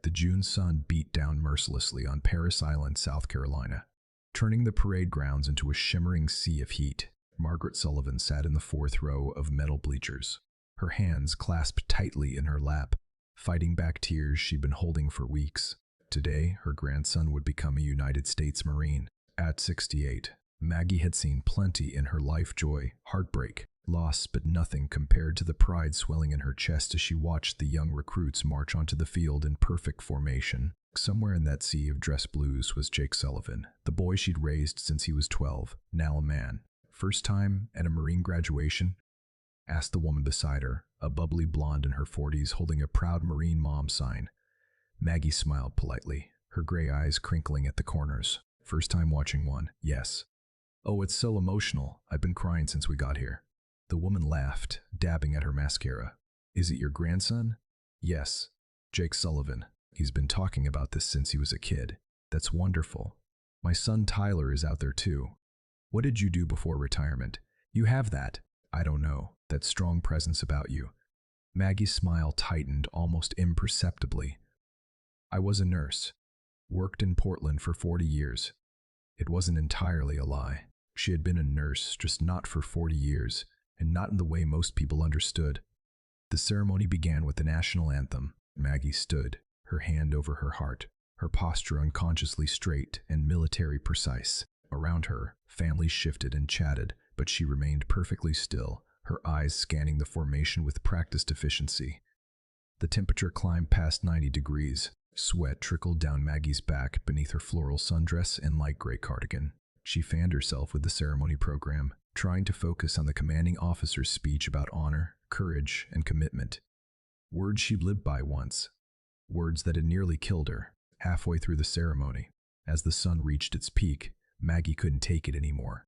The June sun beat down mercilessly on Parris Island, South Carolina, turning the parade grounds into a shimmering sea of heat. Margaret Sullivan sat in the fourth row of metal bleachers, her hands clasped tightly in her lap, fighting back tears she'd been holding for weeks. Today, her grandson would become a United States Marine. At 68, Maggie had seen plenty in her life: joy, heartbreak, loss, but nothing compared to the pride swelling in her chest as she watched the young recruits march onto the field in perfect formation. Somewhere in that sea of dress blues was Jake Sullivan, the boy she'd raised since he was 12, now a man. "First time at a Marine graduation?" asked the woman beside her, a bubbly blonde in her 40s holding a proud Marine mom sign. Maggie smiled politely, her gray eyes crinkling at the corners. "First time watching one, yes." "Oh, it's so emotional. I've been crying since we got here." The woman laughed, dabbing at her mascara. "Is it your grandson?" "Yes, Jake Sullivan. He's been talking about this since he was a kid." "That's wonderful. My son Tyler is out there too. What did you do before retirement?" "You have that, I don't know, that strong presence about you." Maggie's smile tightened almost imperceptibly. "I was a nurse. Worked in Portland for 40 years. It wasn't entirely a lie. She had been a nurse, just not for 40 years, and not in the way most people understood. The ceremony began with the national anthem. Maggie stood, her hand over her heart, her posture unconsciously straight and military precise. Around her, families shifted and chatted, but she remained perfectly still, her eyes scanning the formation with practiced efficiency. The temperature climbed past 90 degrees. Sweat trickled down Maggie's back beneath her floral sundress and light gray cardigan. She fanned herself with the ceremony program, trying to focus on the commanding officer's speech about honor, courage, and commitment. Words she'd lived by once. Words that had nearly killed her. Halfway through the ceremony, as the sun reached its peak, Maggie couldn't take it anymore.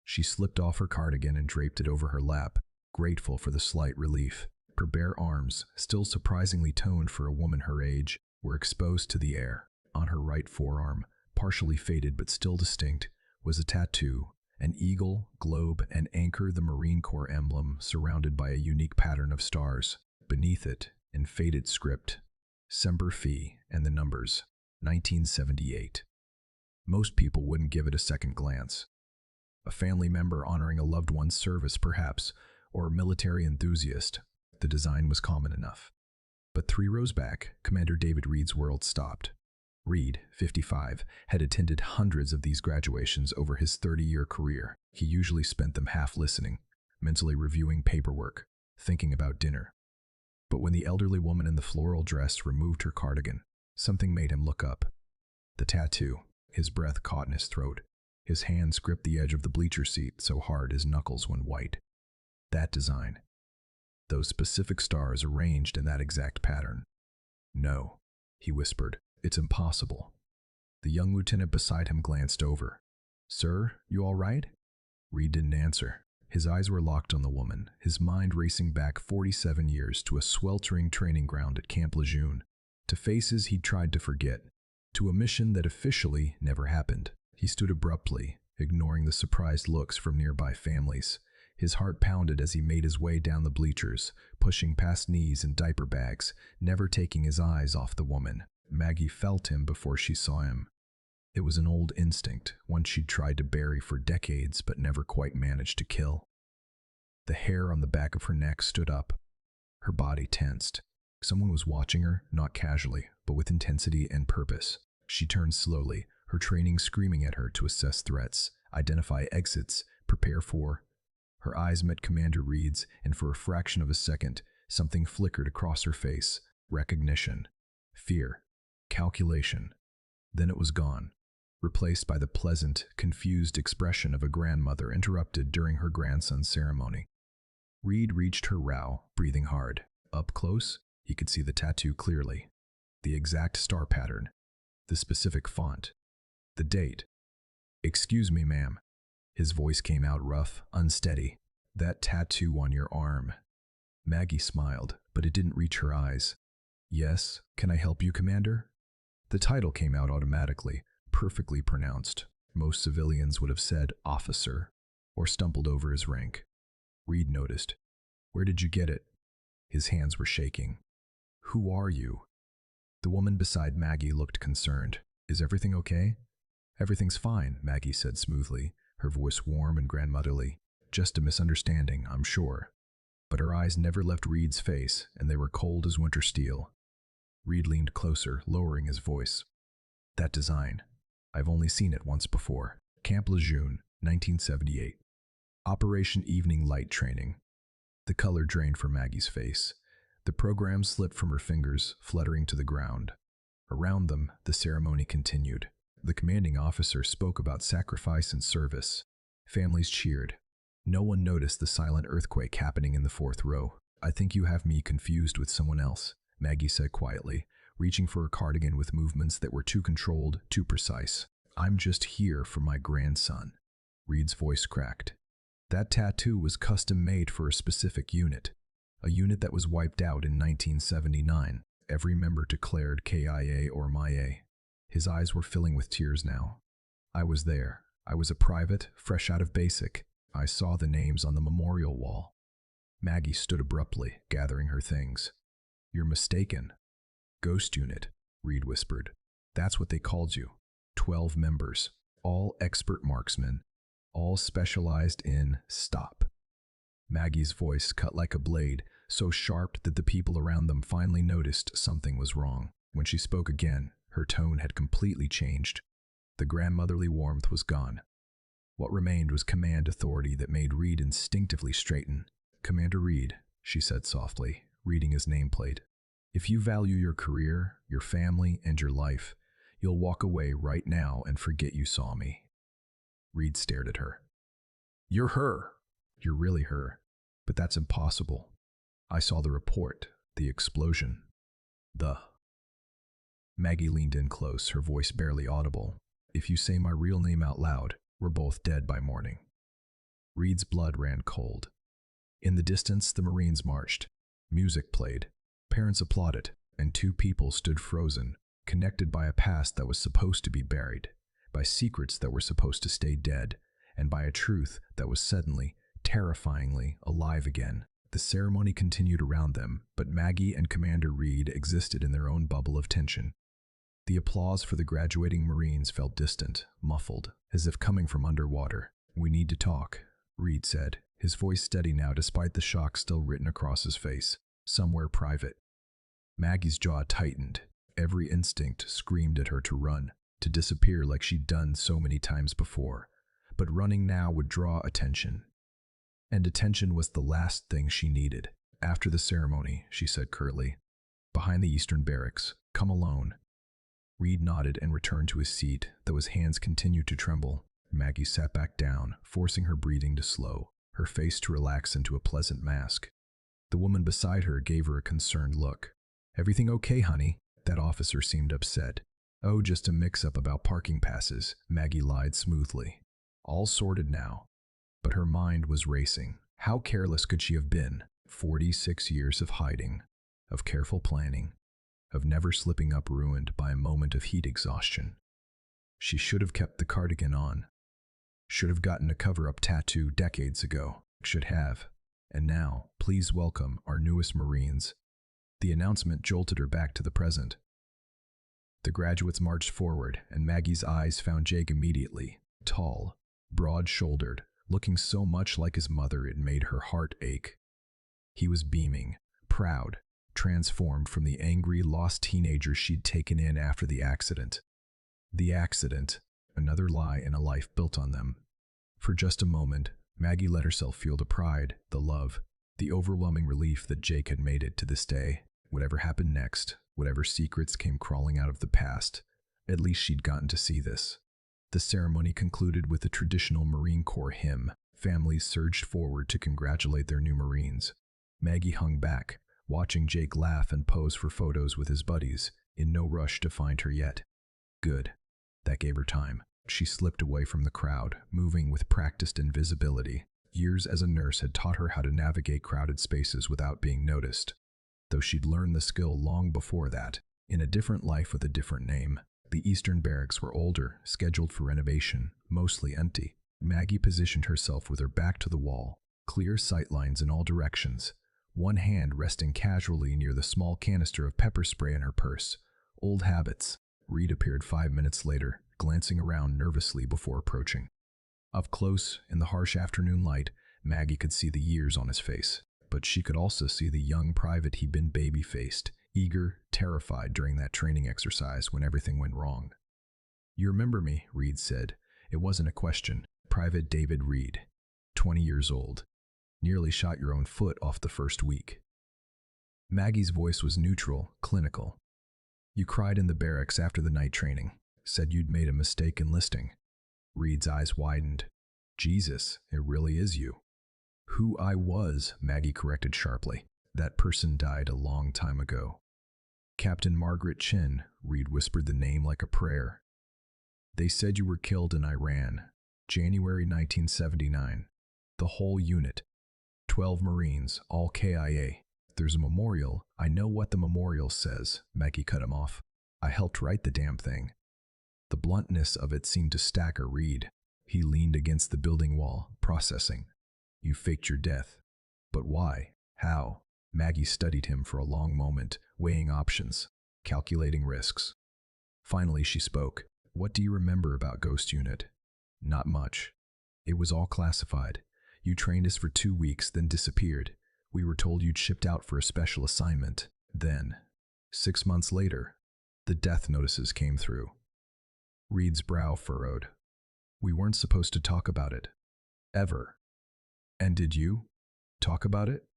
She slipped off her cardigan and draped it over her lap, grateful for the slight relief. Her bare arms, still surprisingly toned for a woman her age, were exposed to the air. On her right forearm, partially faded but still distinct, was a tattoo, an eagle, globe, and anchor, the Marine Corps emblem, surrounded by a unique pattern of stars. Beneath it, in faded script, Semper Fi and the numbers, 1978. Most people wouldn't give it a second glance. A family member honoring a loved one's service, perhaps, or a military enthusiast. The design was common enough. But 3 rows back, Commander David Reed's world stopped. Reed, 55, had attended hundreds of these graduations over his 30-year career. He usually spent them half listening, mentally reviewing paperwork, thinking about dinner. But when the elderly woman in the floral dress removed her cardigan, something made him look up. The tattoo. His breath caught in his throat. His hands gripped the edge of the bleacher seat so hard his knuckles went white. That design. Those specific stars arranged in that exact pattern. "No," he whispered. "It's impossible." The young lieutenant beside him glanced over. "Sir, you all right?" Reed didn't answer. His eyes were locked on the woman, his mind racing back 47 years to a sweltering training ground at Camp Lejeune, to faces he'd tried to forget, to a mission that officially never happened. He stood abruptly, ignoring the surprised looks from nearby families. His heart pounded as he made his way down the bleachers, pushing past knees and diaper bags, never taking his eyes off the woman. Maggie felt him before she saw him. It was an old instinct, one she'd tried to bury for decades but never quite managed to kill. The hair on the back of her neck stood up. Her body tensed. Someone was watching her, not casually, but with intensity and purpose. She turned slowly, her training screaming at her to assess threats, identify exits, prepare for. Her eyes met Commander Reed's, and for a fraction of a second, something flickered across her face. Recognition. Fear. Calculation. Then it was gone, replaced by the pleasant, confused expression of a grandmother interrupted during her grandson's ceremony. Reed reached her brow, breathing hard. Up close, he could see the tattoo clearly. The exact star pattern. The specific font. The date. "Excuse me, ma'am." His voice came out rough, unsteady. "That tattoo on your arm." Maggie smiled, but it didn't reach her eyes. "Yes, can I help you, Commander?" The title came out automatically, perfectly pronounced. Most civilians would have said officer, or stumbled over his rank. Reed noticed. "Where did you get it?" His hands were shaking. "Who are you?" The woman beside Maggie looked concerned. Is everything okay? Everything's fine, Maggie said smoothly, her voice warm and grandmotherly. Just a misunderstanding, I'm sure. But her eyes never left Reed's face, and they were cold as winter steel. Reed leaned closer, lowering his voice. That design. I've only seen it once before. Camp Lejeune, 1978. Operation Evening Light Training. The color drained from Maggie's face. The program slipped from her fingers, fluttering to the ground. Around them, the ceremony continued. The commanding officer spoke about sacrifice and service. Families cheered. No one noticed the silent earthquake happening in the fourth row. I think you have me confused with someone else, Maggie said quietly, reaching for a cardigan with movements that were too controlled, too precise. I'm just here for my grandson. Reed's voice cracked. That tattoo was custom-made for a specific unit. A unit that was wiped out in 1979. Every member declared KIA or MIA. His eyes were filling with tears now. I was there. I was a private, fresh out of basic. I saw the names on the memorial wall. Maggie stood abruptly, gathering her things. You're mistaken. Ghost unit, Reed whispered. That's what they called you. 12 members, all expert marksmen, all specialized in stop. Maggie's voice cut like a blade, so sharp that the people around them finally noticed something was wrong. When she spoke again, her tone had completely changed. The grandmotherly warmth was gone. What remained was command authority that made Reed instinctively straighten. Commander Reed, she said softly, reading his nameplate. If you value your career, your family, and your life, you'll walk away right now and forget you saw me. Reed stared at her. You're her. You're really her. But that's impossible. I saw the report, the explosion. Maggie leaned in close, her voice barely audible. If you say my real name out loud, we're both dead by morning. Reed's blood ran cold. In the distance, the Marines marched. Music played. Parents applauded, and two people stood frozen, connected by a past that was supposed to be buried, by secrets that were supposed to stay dead, and by a truth that was suddenly, terrifyingly alive again. The ceremony continued around them, but Maggie and Commander Reed existed in their own bubble of tension. The applause for the graduating Marines felt distant, muffled, as if coming from underwater. We need to talk, Reed said, his voice steady now despite the shock still written across his face. Somewhere private. Maggie's jaw tightened. Every instinct screamed at her to run, to disappear like she'd done so many times before. But running now would draw attention. And attention was the last thing she needed. After the ceremony, she said curtly, behind the eastern barracks, come alone. Reed nodded and returned to his seat, though his hands continued to tremble. Maggie sat back down, forcing her breathing to slow, her face to relax into a pleasant mask. The woman beside her gave her a concerned look. Everything okay, honey? That officer seemed upset. Oh, just a mix-up about parking passes, Maggie lied smoothly. All sorted now. But her mind was racing. How careless could she have been? 46 years of hiding, of careful planning, of never slipping up ruined by a moment of heat exhaustion. She should have kept the cardigan on. Should have gotten a cover-up tattoo decades ago. Should have. And now, please welcome our newest Marines. The announcement jolted her back to the present. The graduates marched forward, and Maggie's eyes found Jake immediately. Tall, broad-shouldered, looking so much like his mother it made her heart ache. He was beaming, proud, transformed from the angry, lost teenager she'd taken in after the accident. The accident, another lie in a life built on them. For just a moment, Maggie let herself feel the pride, the love, the overwhelming relief that Jake had made it to this day. Whatever happened next, whatever secrets came crawling out of the past, at least she'd gotten to see this. The ceremony concluded with the traditional Marine Corps hymn. Families surged forward to congratulate their new Marines. Maggie hung back, watching Jake laugh and pose for photos with his buddies, in no rush to find her yet. Good. That gave her time. She slipped away from the crowd, moving with practiced invisibility. Years as a nurse had taught her how to navigate crowded spaces without being noticed. Though she'd learned the skill long before that, in a different life with a different name. The eastern barracks were older, scheduled for renovation, mostly empty. Maggie positioned herself with her back to the wall, clear sightlines in all directions, one hand resting casually near the small canister of pepper spray in her purse, Old habits. Reed appeared 5 minutes later, glancing around nervously before approaching. Up close, in the harsh afternoon light, Maggie could see the years on his face, but she could also see the young private he'd been baby-faced, eager, terrified during that training exercise when everything went wrong. "You remember me," Reed said. It wasn't a question. Private David Reed, 20 years old. Nearly shot your own foot off the first week. Maggie's voice was neutral, clinical. "You cried in the barracks after the night training, said you'd made a mistake enlisting." Reed's eyes widened. "Jesus, it really is you." "Who I was," Maggie corrected sharply. "That person died a long time ago." "Captain Margaret Chin," Reed whispered the name like a prayer. "They said you were killed in Iran, January 1979. The whole unit. 12 Marines, all KIA. There's a memorial." "I know what the memorial says," Maggie cut him off. "I helped write the damn thing." The bluntness of it seemed to stagger Reed. He leaned against the building wall, processing. "You faked your death. But why? How?" Maggie studied him for a long moment, weighing options, calculating risks. Finally she spoke. "What do you remember about Ghost Unit?" "Not much. It was all classified. You trained us for 2 weeks, then disappeared. We were told you'd shipped out for a special assignment. Then, 6 months later, the death notices came through." Reed's brow furrowed. "We weren't supposed to talk about it. Ever." "And did you talk about it?"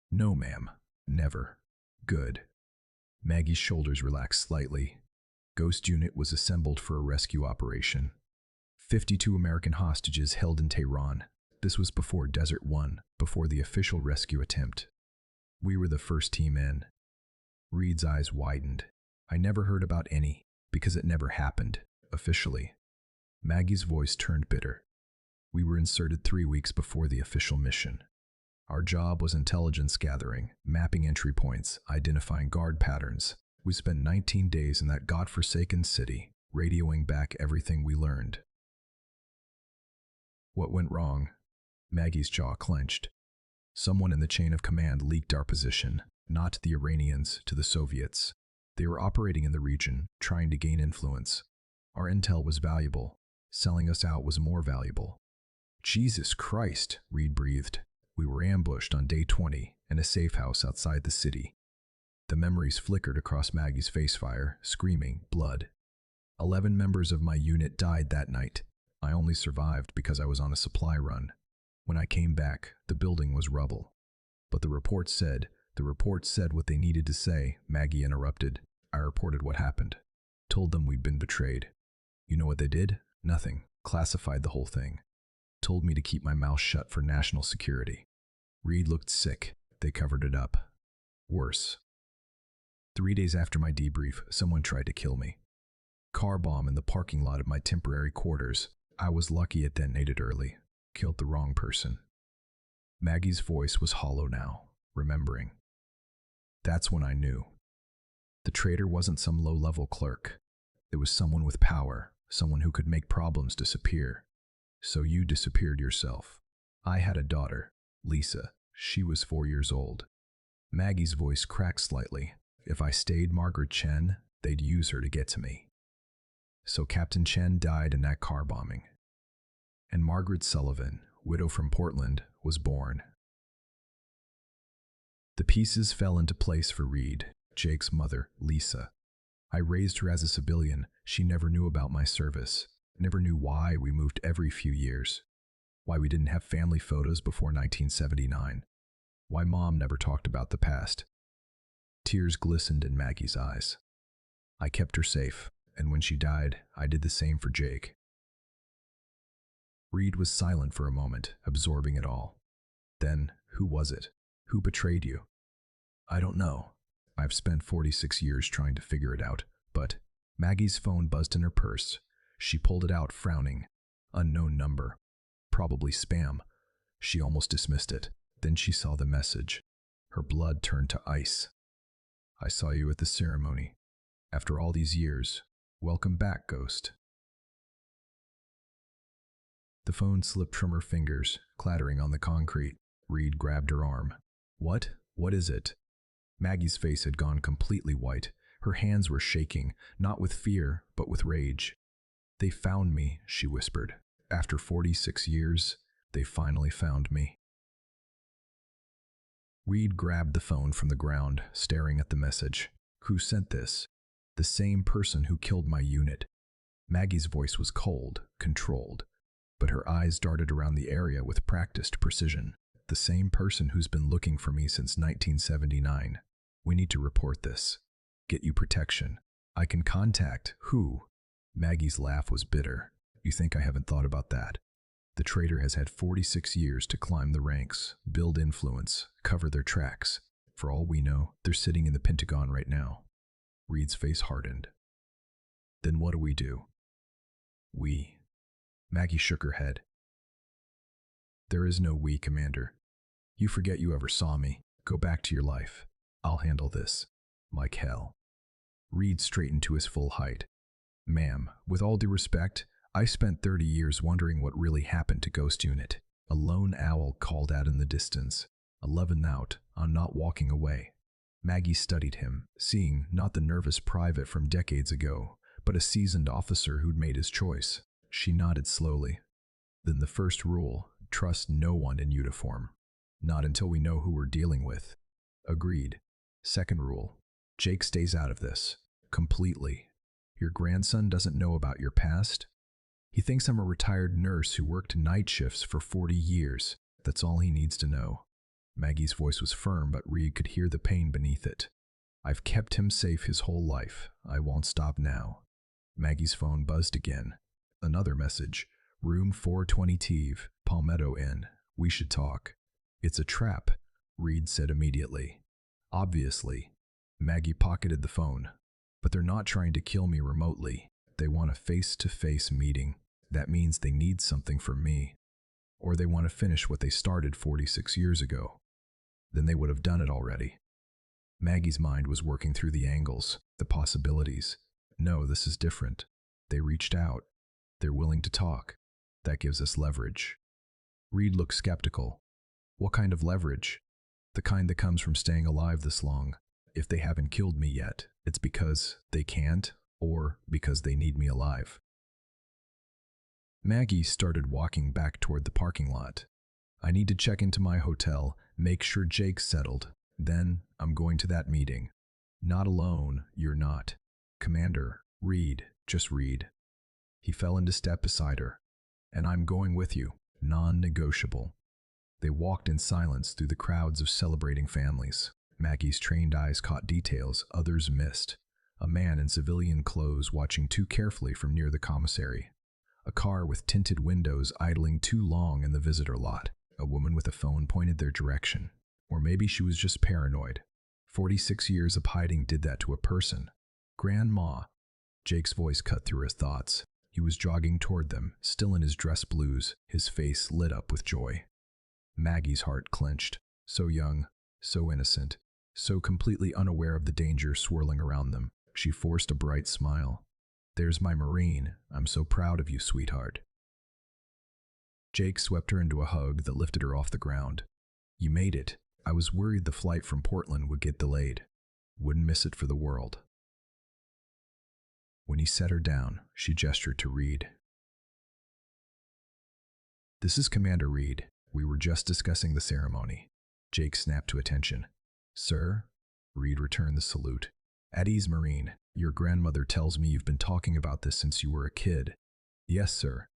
"No, ma'am. Never." "Good." Maggie's shoulders relaxed slightly. Ghost Unit was assembled for a rescue operation. 52 American hostages held in Tehran. This was before Desert One, before the official rescue attempt. We were the first team in. Reed's eyes widened. "I never heard about any, because it never happened, officially." Maggie's voice turned bitter. "We were inserted 3 weeks before the official mission. Our job was intelligence gathering, mapping entry points, identifying guard patterns. We spent 19 days in that godforsaken city, radioing back everything we learned." "What went wrong?" Maggie's jaw clenched. "Someone in the chain of command leaked our position, not to the Iranians, to the Soviets. They were operating in the region, trying to gain influence. Our intel was valuable. Selling us out was more valuable." "Jesus Christ," Reed breathed. "We were ambushed on day 20 in a safe house outside the city." The memories flickered across Maggie's face fire, screaming, blood. 11 members of my unit died that night. I only survived because I was on a supply run. When I came back, the building was rubble. But the report said what they needed to say," Maggie interrupted. "I reported what happened. Told them we'd been betrayed. You know what they did? Nothing. Classified the whole thing. Told me to keep my mouth shut for national security." Reed looked sick. "They covered it up. Worse. 3 days after my debrief, someone tried to kill me. Car bomb in the parking lot of my temporary quarters. I was lucky it detonated early. Killed the wrong person." Maggie's voice was hollow now, remembering. "That's when I knew. The traitor wasn't some low-level clerk. It was someone with power, someone who could make problems disappear. So you disappeared yourself. I had a daughter, Lisa. She was 4 years old." Maggie's voice cracked slightly. "If I stayed Margaret Chen, they'd use her to get to me. So Captain Chen died in that car bombing. And Margaret Sullivan, widow from Portland, was born." The pieces fell into place for Reed. Jake's mother, Lisa. "I raised her as a civilian. She never knew about my service. Never knew why we moved every few years. Why we didn't have family photos before 1979. Why Mom never talked about the past." Tears glistened in Maggie's eyes. "I kept her safe, and when she died, I did the same for Jake." Reed was silent for a moment, absorbing it all. Then, who was it? Who betrayed you? "I don't know. I've spent 46 years trying to figure it out, but..." Maggie's phone buzzed in her purse. She pulled it out, frowning. Unknown number. Probably spam. She almost dismissed it. Then she saw the message. Her blood turned to ice. "I saw you at the ceremony. After all these years. Welcome back, Ghost." The phone slipped from her fingers, clattering on the concrete. Reed grabbed her arm. "What? What is it?" Maggie's face had gone completely white. Her hands were shaking, not with fear, but with rage. "They found me," she whispered. "After 46 years, they finally found me." Reed grabbed the phone from the ground, staring at the message. "Who sent this?" "The same person who killed my unit." Maggie's voice was cold, controlled, but her eyes darted around the area with practiced precision. "The same person who's been looking for me since 1979. We need to report this. Get you protection. I can contact who?" Maggie's laugh was bitter. "You think I haven't thought about that? The traitor has had 46 years to climb the ranks, build influence, cover their tracks. For all we know, they're sitting in the Pentagon right now." Reed's face hardened. "Then what do we do?" "We." Maggie shook her head. "There is no we, Commander. You forget you ever saw me. Go back to your life. I'll handle this. Like hell." Reed straightened to his full height. "Ma'am, with all due respect, I spent 30 years wondering what really happened to Ghost Unit." A lone owl called out in the distance. 11 out, I'm not walking away. Maggie studied him, seeing not the nervous private from decades ago, but a seasoned officer who'd made his choice. She nodded slowly. "Then the first rule, trust no one in uniform. Not until we know who we're dealing with." "Agreed." "Second rule, Jake stays out of this. Completely. Your grandson doesn't know about your past. He thinks I'm a retired nurse who worked night shifts for 40 years. That's all he needs to know." Maggie's voice was firm, but Reed could hear the pain beneath it. "I've kept him safe his whole life. I won't stop now." Maggie's phone buzzed again. Another message. "Room 420 Teve, Palmetto Inn. We should talk." "It's a trap," Reed said immediately. "Obviously." Maggie pocketed the phone. "But they're not trying to kill me remotely. They want a face-to-face meeting. That means they need something from me. Or they want to finish what they started 46 years ago. Then they would have done it already." Maggie's mind was working through the angles, the possibilities. "No, this is different. They reached out. They're willing to talk. That gives us leverage." Reed looked skeptical. "What kind of leverage?" "The kind that comes from staying alive this long. If they haven't killed me yet, it's because they can't, or because they need me alive." Maggie started walking back toward the parking lot. "I need to check into my hotel, make sure Jake's settled. Then I'm going to that meeting." "Not alone, you're not. Commander, Reed, just Reed." He fell into step beside her. "And I'm going with you. Non-negotiable." They walked in silence through the crowds of celebrating families. Maggie's trained eyes caught details others missed. A man in civilian clothes watching too carefully from near the commissary. A car with tinted windows idling too long in the visitor lot. A woman with a phone pointed their direction. Or maybe she was just paranoid. 46 years of hiding did that to a person. "Grandma." Jake's voice cut through his thoughts. He was jogging toward them, still in his dress blues, his face lit up with joy. Maggie's heart clenched. So young, so innocent, so completely unaware of the danger swirling around them. She forced a bright smile. "There's my Marine. I'm so proud of you, sweetheart." Jake swept her into a hug that lifted her off the ground. "You made it. I was worried the flight from Portland would get delayed. Wouldn't miss it for the world." When he set her down, she gestured to Reed. "This is Commander Reed. We were just discussing the ceremony." Jake snapped to attention. "Sir?" Reed returned the salute. "At ease, Marine. Your grandmother tells me you've been talking about this since you were a kid." "Yes, sir.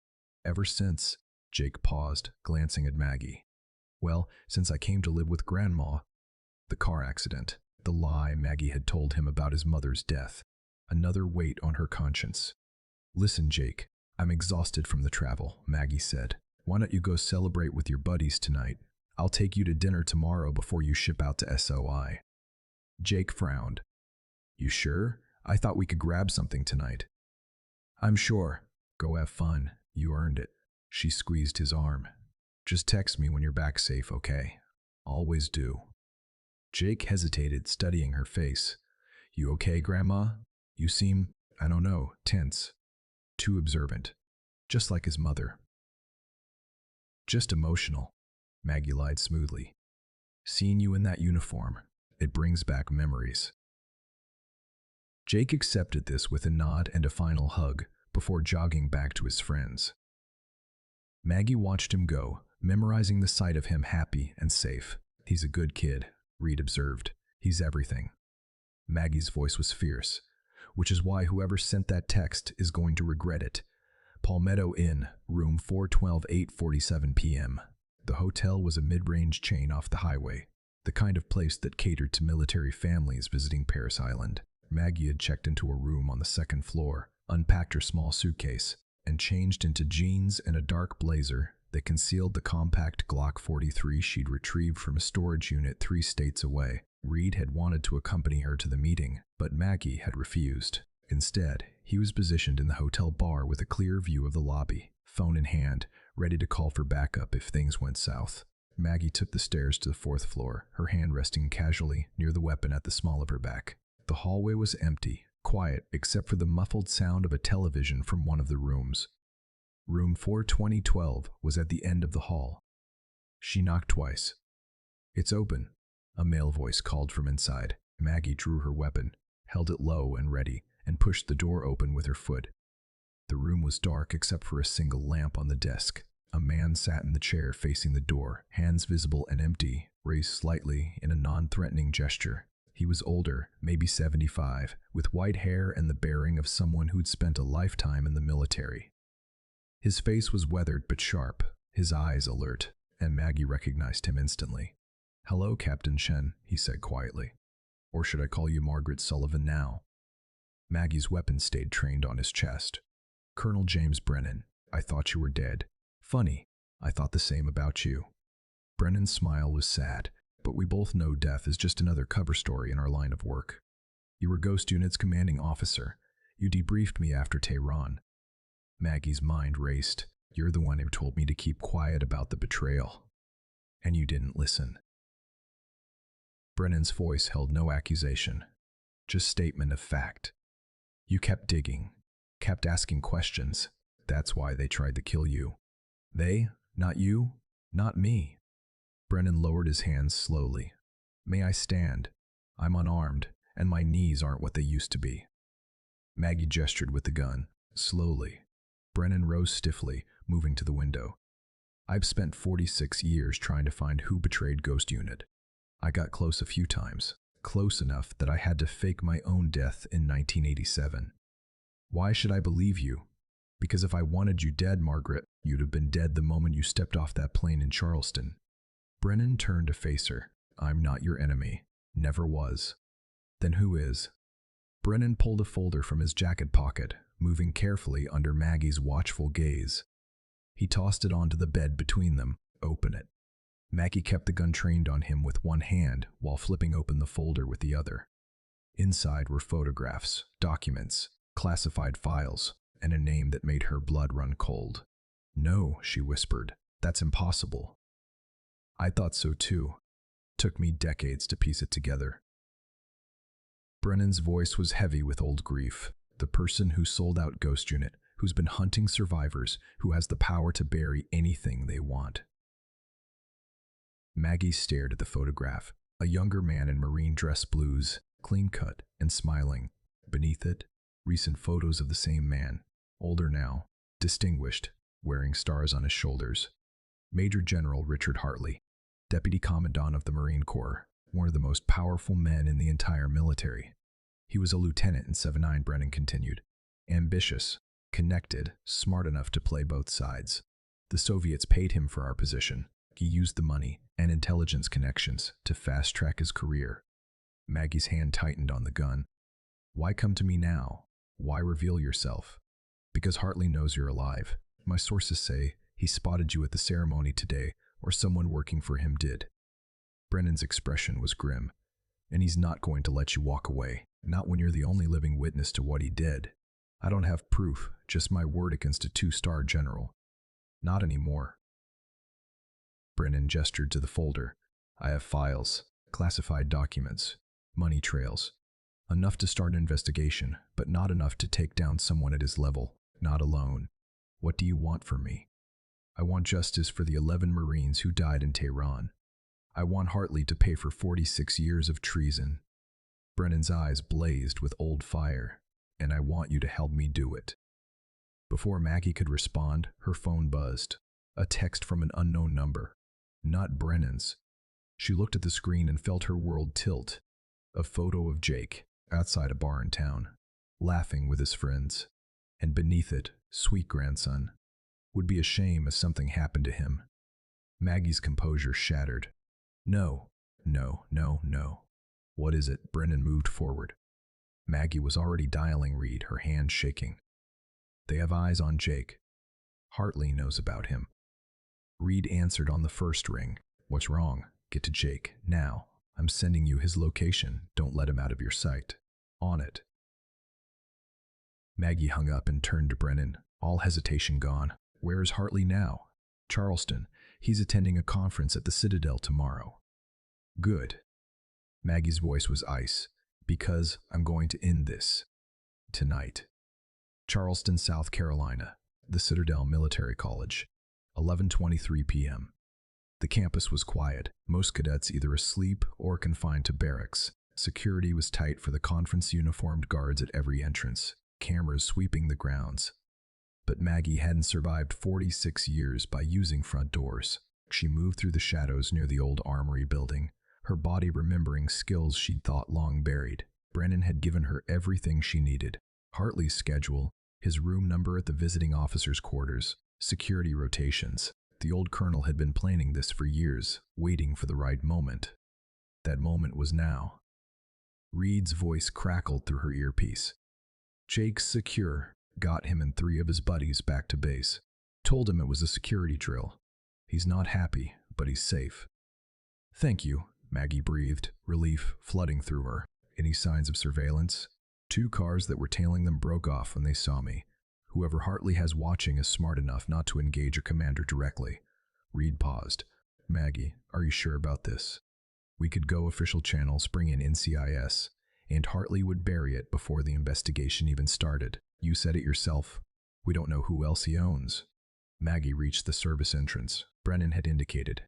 Ever since." Jake paused, glancing at Maggie. "Well, since I came to live with Grandma." The car accident. The lie Maggie had told him about his mother's death. Another weight on her conscience. "Listen, Jake. I'm exhausted from the travel," Maggie said. "Why don't you go celebrate with your buddies tonight? I'll take you to dinner tomorrow before you ship out to SOI." Jake frowned. "You sure? I thought we could grab something tonight." "I'm sure. Go have fun. You earned it." She squeezed his arm. "Just text me when you're back safe, okay? Always do." Jake hesitated, studying her face. "You okay, Grandma? You seem, I don't know, tense. Too observant. Just like his mother." "Just emotional," Maggie lied smoothly. "Seeing you in that uniform, it brings back memories." Jake accepted this with a nod and a final hug before jogging back to his friends. Maggie watched him go, memorizing the sight of him happy and safe. "He's a good kid," Reed observed. "He's everything." Maggie's voice was fierce, which is why whoever sent that text is going to regret it. Palmetto Inn, room 412, 8:47 p.m. The hotel was a mid-range chain off the highway, the kind of place that catered to military families visiting Parris Island. Maggie had checked into a room on the second floor, unpacked her small suitcase, and changed into jeans and a dark blazer that concealed the compact Glock 43 she'd retrieved from a storage unit 3 states away. Reed had wanted to accompany her to the meeting, but Maggie had refused. Instead, he was positioned in the hotel bar with a clear view of the lobby, phone in hand, ready to call for backup if things went south. Maggie took the stairs to the 4th floor, her hand resting casually near the weapon at the small of her back. The hallway was empty, quiet except for the muffled sound of a television from one of the rooms. Room 42012 was at the end of the hall. She knocked twice. "It's open," a male voice called from inside. Maggie drew her weapon, held it low and ready, and pushed the door open with her foot. The room was dark except for a single lamp on the desk. A man sat in the chair facing the door, hands visible and empty, raised slightly in a non-threatening gesture. He was older, maybe 75, with white hair and the bearing of someone who'd spent a lifetime in the military. His face was weathered but sharp, his eyes alert, and Maggie recognized him instantly. "Hello, Captain Shen," he said quietly. "Or should I call you Margaret Sullivan now?" Maggie's weapon stayed trained on his chest. "Colonel James Brennan, I thought you were dead. Funny, I thought the same about you." Brennan's smile was sad, but we both know death is just another cover story in our line of work. "You were Ghost Unit's commanding officer. You debriefed me after Tehran." Maggie's mind raced. "You're the one who told me to keep quiet about the betrayal. And you didn't listen." Brennan's voice held no accusation, just statement of fact. "You kept digging, kept asking questions. That's why they tried to kill you." "They? Not you? Not me." Brennan lowered his hands slowly. "May I stand? I'm unarmed, and my knees aren't what they used to be." Maggie gestured with the gun, slowly. Brennan rose stiffly, moving to the window. "I've spent 46 years trying to find who betrayed Ghost Unit. I got close a few times, close enough that I had to fake my own death in 1987. Why should I believe you? Because if I wanted you dead, Margaret, you'd have been dead the moment you stepped off that plane in Charleston." Brennan turned to face her. "I'm not your enemy. Never was." "Then who is?" Brennan pulled a folder from his jacket pocket, moving carefully under Maggie's watchful gaze. He tossed it onto the bed between them. "Open it." Maggie kept the gun trained on him with one hand while flipping open the folder with the other. Inside were photographs, documents, classified files, and a name that made her blood run cold. "No," she whispered. "That's impossible." "I thought so too. Took me decades to piece it together." Brennan's voice was heavy with old grief. The person who sold out Ghost Unit, who's been hunting survivors, who has the power to bury anything they want. Maggie stared at the photograph. A younger man in marine dress blues, clean-cut and smiling. Beneath it, recent photos of the same man, older now, distinguished, wearing stars on his shoulders. Major General Richard Hartley, Deputy Commandant of the Marine Corps, one of the most powerful men in the entire military. He was a lieutenant in 79, Brennan continued. Ambitious, connected, smart enough to play both sides. The Soviets paid him for our position. He used the money and intelligence connections to fast-track his career. Maggie's hand tightened on the gun. "Why come to me now? Why reveal yourself?" "Because Hartley knows you're alive. My sources say he spotted you at the ceremony today, or someone working for him did." Brennan's expression was grim. "And he's not going to let you walk away, not when you're the only living witness to what he did. I don't have proof, just my word against a 2-star general. Not anymore." Brennan gestured to the folder. "I have files, classified documents, money trails. Enough to start an investigation, but not enough to take down someone at his level, not alone. What do you want from me?" "I want justice for the 11 Marines who died in Tehran. I want Hartley to pay for 46 years of treason." Brennan's eyes blazed with old fire. "And I want you to help me do it." Before Maggie could respond, her phone buzzed. A text from an unknown number. Not Brennan's. She looked at the screen and felt her world tilt. A photo of Jake, outside a bar in town, laughing with his friends. And beneath it, sweet grandson. Would be a shame if something happened to him. Maggie's composure shattered. "No, no, no, no." "What is it?" Brennan moved forward. Maggie was already dialing Reed, her hand shaking. "They have eyes on Jake. Hartley knows about him." Reed answered on the first ring. "What's wrong? Get to Jake, now. I'm sending you his location. Don't let him out of your sight. On it." Maggie hung up and turned to Brennan, all hesitation gone. "Where is Hartley now?" "Charleston. He's attending a conference at the Citadel tomorrow." "Good." Maggie's voice was ice. "Because I'm going to end this. Tonight." Charleston, South Carolina. The Citadel Military College. 11:23 p.m. The campus was quiet, most cadets either asleep or confined to barracks. Security was tight for the conference-uniformed guards at every entrance, cameras sweeping the grounds. But Maggie hadn't survived 46 years by using front doors. She moved through the shadows near the old armory building, her body remembering skills she'd thought long buried. Brennan had given her everything she needed. Hartley's schedule, his room number at the visiting officers' quarters, security rotations. The old colonel had been planning this for years, waiting for the right moment. That moment was now. Reed's voice crackled through her earpiece. "Jake's secure. Got him and 3 of his buddies back to base. Told him it was a security drill. He's not happy, but he's safe." "Thank you," Maggie breathed, relief flooding through her. "Any signs of surveillance?" 2 cars that were tailing them broke off when they saw me. Whoever Hartley has watching is smart enough not to engage a commander directly." Reed paused. "Maggie, are you sure about this? We could go official channels, bring in NCIS, and Hartley would bury it before the investigation even started. You said it yourself. We don't know who else he owns." Maggie reached the service entrance Brennan had indicated.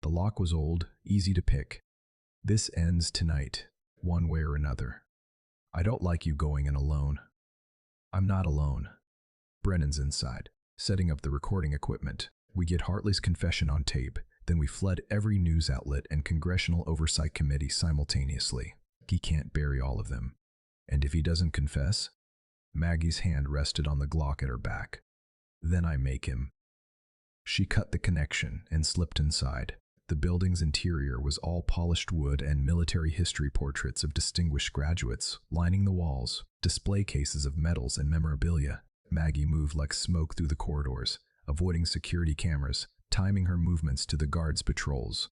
The lock was old, easy to pick. "This ends tonight, one way or another. I don't like you going in alone." "I'm not alone." Brennan's inside, setting up the recording equipment. "We get Hartley's confession on tape, then we flood every news outlet and congressional oversight committee simultaneously. He can't bury all of them. And if he doesn't confess?" Maggie's hand rested on the Glock at her back. "Then I make him." She cut the connection and slipped inside. The building's interior was all polished wood and military history portraits of distinguished graduates lining the walls, display cases of medals and memorabilia. Maggie moved like smoke through the corridors, avoiding security cameras, timing her movements to the guards' patrols.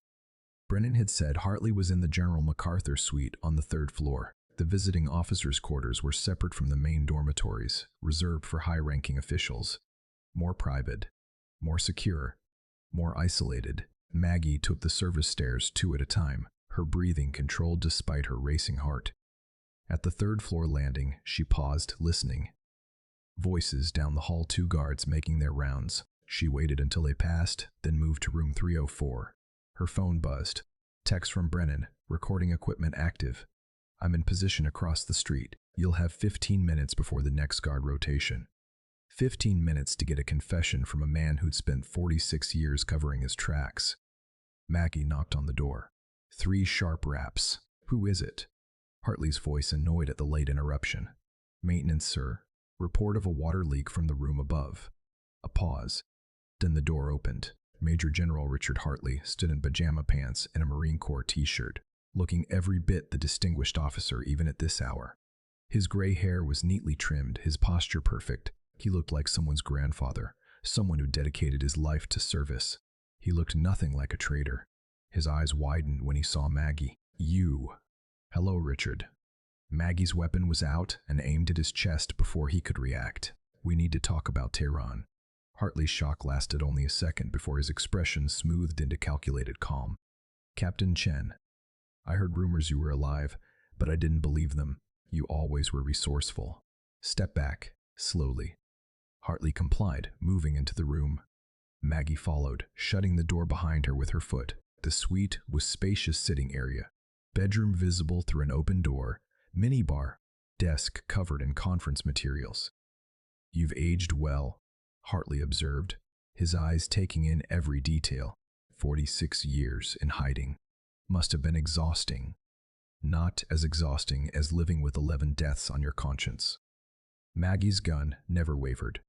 Brennan had said Hartley was in the General MacArthur suite on the 3rd floor. The visiting officers' quarters were separate from the main dormitories, reserved for high-ranking officials. More private, more secure, more isolated. Maggie took the service stairs 2 at a time, her breathing controlled despite her racing heart. At the 3rd floor landing, she paused, listening. Voices down the hall, 2 guards making their rounds. She waited until they passed, then moved to room 304. Her phone buzzed. Text from Brennan, recording equipment active. "I'm in position across the street. You'll have 15 minutes before the next guard rotation." 15 minutes to get a confession from a man who'd spent 46 years covering his tracks. Maggie knocked on the door. 3 sharp raps. "Who is it?" Hartley's voice annoyed at the late interruption. "Maintenance, sir. Report of a water leak from the room above." A pause. Then the door opened. Major General Richard Hartley stood in pajama pants and a Marine Corps t-shirt, looking every bit the distinguished officer even at this hour. His gray hair was neatly trimmed, his posture perfect. He looked like someone's grandfather, someone who dedicated his life to service. He looked nothing like a traitor. His eyes widened when he saw Maggie. "You." "Hello, Richard." Maggie's weapon was out and aimed at his chest before he could react. "We need to talk about Tehran." Hartley's shock lasted only a second before his expression smoothed into calculated calm. "Captain Chen, I heard rumors you were alive, but I didn't believe them. You always were resourceful. Step back, slowly." Hartley complied, moving into the room. Maggie followed, shutting the door behind her with her foot. The suite was spacious sitting area. Bedroom visible through an open door, Minibar, desk covered in conference materials. You've aged well, Hartley observed, his eyes taking in every detail. 46 years in hiding. Must have been exhausting. Not as exhausting as living with 11 deaths on your conscience. Maggie's gun never wavered.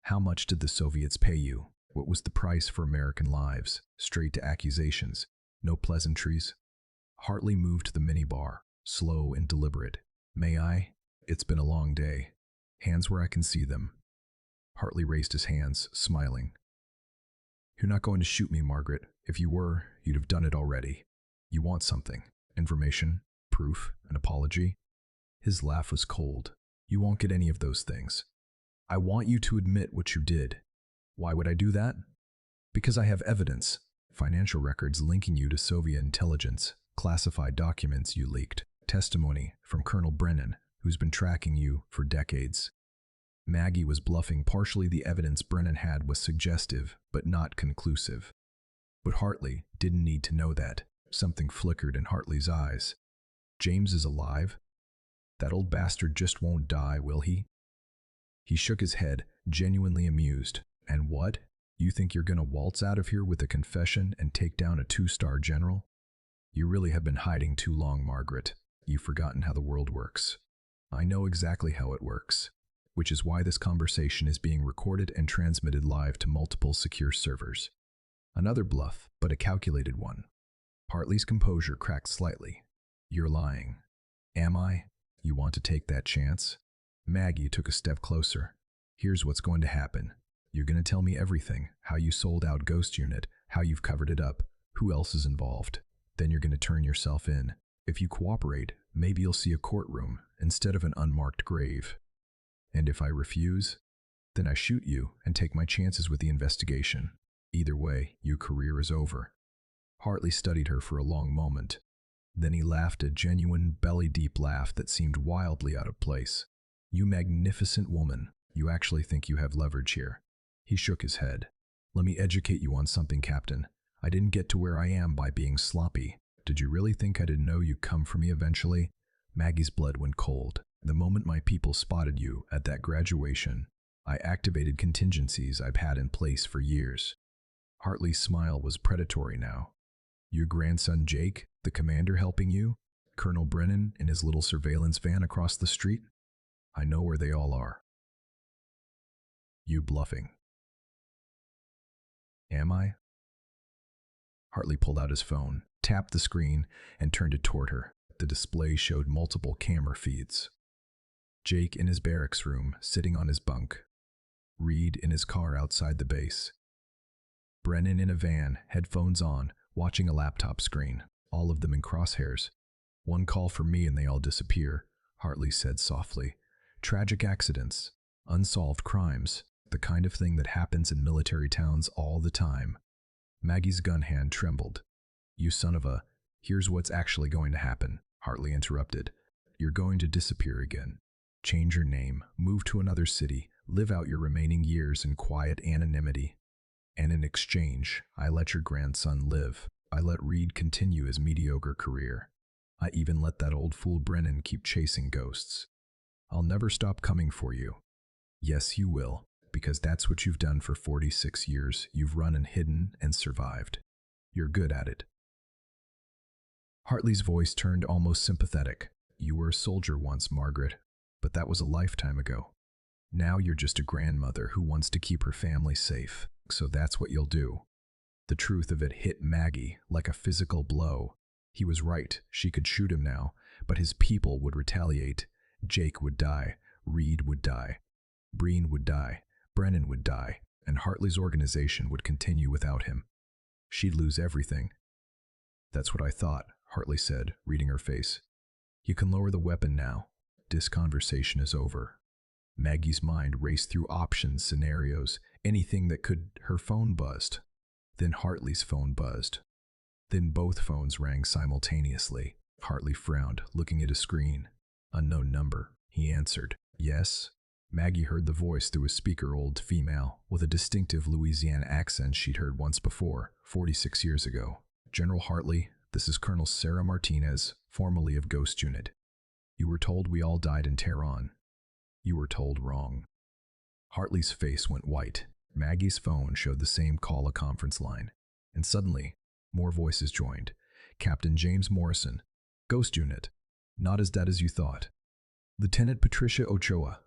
How much did the Soviets pay you? What was the price for American lives? Straight to accusations. No pleasantries. Hartley moved the minibar, slow and deliberate. May I? It's been a long day. Hands where I can see them. Hartley raised his hands, smiling. You're not going to shoot me, Margaret. If you were, you'd have done it already. You want something. Information, proof, an apology. His laugh was cold. You won't get any of those things. I want you to admit what you did. Why would I do that? Because I have evidence. Financial records linking you to Soviet intelligence, classified documents you leaked, testimony from Colonel Brennan, who's been tracking you for decades. Maggie was bluffing. Partially the evidence Brennan had was suggestive, but not conclusive. But Hartley didn't need to know that. Something flickered in Hartley's eyes. James is alive? That old bastard just won't die, will he? He shook his head, genuinely amused. And what? You think you're gonna waltz out of here with a confession and take down a 2-star general? You really have been hiding too long, Margaret. You've forgotten how the world works. I know exactly how it works, which is why this conversation is being recorded and transmitted live to multiple secure servers. Another bluff, but a calculated one. Hartley's composure cracked slightly. You're lying. Am I? You want to take that chance? Maggie took a step closer. Here's what's going to happen. You're going to tell me everything, how you sold out Ghost Unit, how you've covered it up, who else is involved. Then you're going to turn yourself in. If you cooperate, maybe you'll see a courtroom instead of an unmarked grave. And if I refuse, then I shoot you and take my chances with the investigation. Either way, your career is over. Hartley studied her for a long moment. Then he laughed, a genuine, belly-deep laugh that seemed wildly out of place. You magnificent woman, you actually think you have leverage here. He shook his head. Let me educate you on something, Captain. I didn't get to where I am by being sloppy. Did you really think I didn't know you'd come for me eventually? Maggie's blood went cold. The moment my people spotted you at that graduation, I activated contingencies I've had in place for years. Hartley's smile was predatory now. Your grandson Jake, the commander helping you? Colonel Brennan in his little surveillance van across the street? I know where they all are. You bluffing. Am I? Hartley pulled out his phone, tapped the screen, and turned it toward her. The display showed multiple camera feeds. Jake in his barracks room, sitting on his bunk. Reed in his car outside the base. Brennan in a van, headphones on, watching a laptop screen, all of them in crosshairs. One call from me and they all disappear, Hartley said softly. Tragic accidents, unsolved crimes, the kind of thing that happens in military towns all the time. Maggie's gun hand trembled. You son of a... Here's what's actually going to happen, Hartley interrupted. You're going to disappear again. Change your name, move to another city, live out your remaining years in quiet anonymity. And in exchange, I let your grandson live. I let Reed continue his mediocre career. I even let that old fool Brennan keep chasing ghosts. I'll never stop coming for you. Yes, you will, because that's what you've done for 46 years. You've run and hidden and survived. You're good at it. Hartley's voice turned almost sympathetic. You were a soldier once, Margaret, but that was a lifetime ago. Now you're just a grandmother who wants to keep her family safe, so that's what you'll do. The truth of it hit Maggie like a physical blow. He was right, she could shoot him now, but his people would retaliate. Jake would die, Reed would die, Breen would die, Brennan would die, and Hartley's organization would continue without him. She'd lose everything. That's what I thought, Hartley said, reading her face. You can lower the weapon now. This conversation is over. Maggie's mind raced through options, scenarios, anything that could... Her phone buzzed. Then Hartley's phone buzzed. Then both phones rang simultaneously. Hartley frowned, looking at a screen. Unknown number. He answered. Yes? Maggie heard the voice through a speaker, old female, with a distinctive Louisiana accent she'd heard once before, 46 years ago. General Hartley, this is Colonel Sarah Martinez, formerly of Ghost Unit. You were told we all died in Tehran. You were told wrong. Hartley's face went white. Maggie's phone showed the same call a conference line. And suddenly, more voices joined. Captain James Morrison. Ghost Unit. Not as dead as you thought. Lieutenant Patricia Ochoa.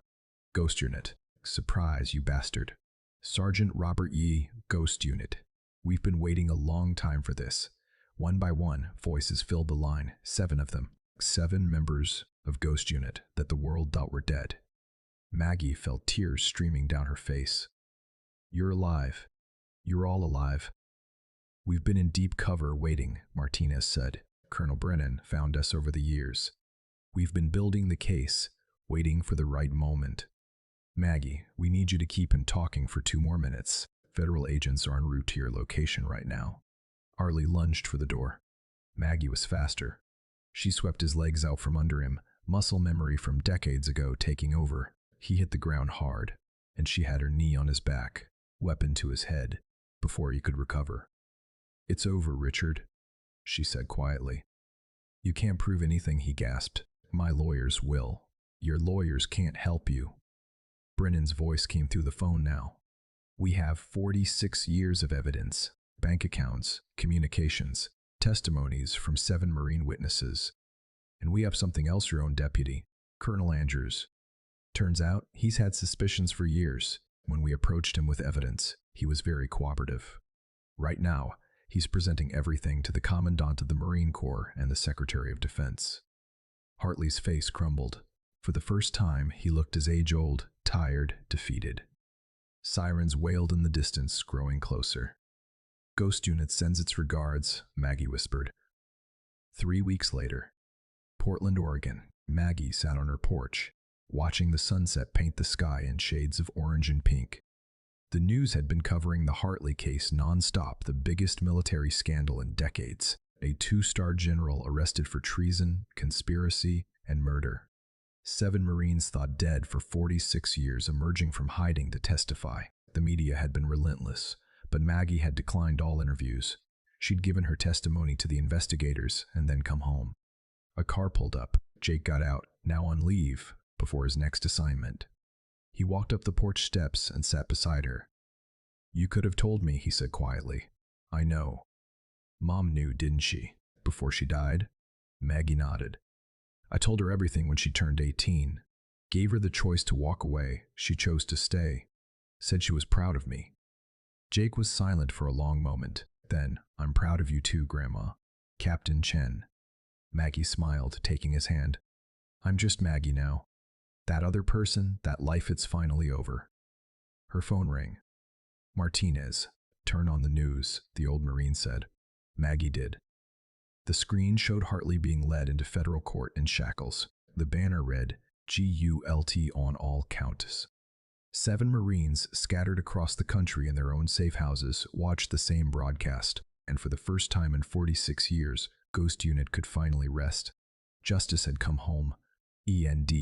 Ghost Unit. Surprise, you bastard. Sergeant Robert Yee. Ghost Unit. We've been waiting a long time for this. One by one, voices filled the line, 7 of them. 7 members of Ghost Unit that the world thought were dead. Maggie felt tears streaming down her face. You're alive. You're all alive. We've been in deep cover waiting, Martinez said. Colonel Brennan found us over the years. We've been building the case, waiting for the right moment. Maggie, we need you to keep him talking for 2 more minutes. Federal agents are en route to your location right now. Hartley lunged for the door. Maggie was faster. She swept his legs out from under him, muscle memory from decades ago taking over. He hit the ground hard, and she had her knee on his back, weapon to his head, before he could recover. It's over, Richard, she said quietly. You can't prove anything, he gasped. My lawyers will. Your lawyers can't help you. Brennan's voice came through the phone now. We have 46 years of evidence, bank accounts, communications, testimonies from 7 Marine witnesses. And we have something else, your own deputy, Colonel Andrews. Turns out, he's had suspicions for years. When we approached him with evidence, he was very cooperative. Right now, he's presenting everything to the Commandant of the Marine Corps and the Secretary of Defense. Hartley's face crumbled. For the first time, he looked his age-old, tired, defeated. Sirens wailed in the distance, growing closer. Ghost Unit sends its regards, Maggie whispered. 3 weeks later, Portland, Oregon. Maggie sat on her porch, watching the sunset paint the sky in shades of orange and pink. The news had been covering the Hartley case non-stop, the biggest military scandal in decades. A 2-star general arrested for treason, conspiracy, and murder. 7 Marines thought dead for 46 years, emerging from hiding to testify. The media had been relentless, but Maggie had declined all interviews. She'd given her testimony to the investigators and then come home. A car pulled up. Jake got out, now on leave, before his next assignment. He walked up the porch steps and sat beside her. You could have told me, he said quietly. I know. Mom knew, didn't she, before she died? Maggie nodded. I told her everything when she turned 18. Gave her the choice to walk away. She chose to stay. Said she was proud of me. Jake was silent for a long moment. Then, I'm proud of you too, Grandma. Captain Chen. Maggie smiled, taking his hand. I'm just Maggie now. That other person, that life, it's finally over. Her phone rang. Martinez. Turn on the news, the old Marine said. Maggie did. The screen showed Hartley being led into federal court in shackles. The banner read, GULT on all counts. 7 Marines scattered across the country in their own safe houses watched the same broadcast, and for the first time in 46 years, Ghost Unit could finally rest. Justice had come home. END.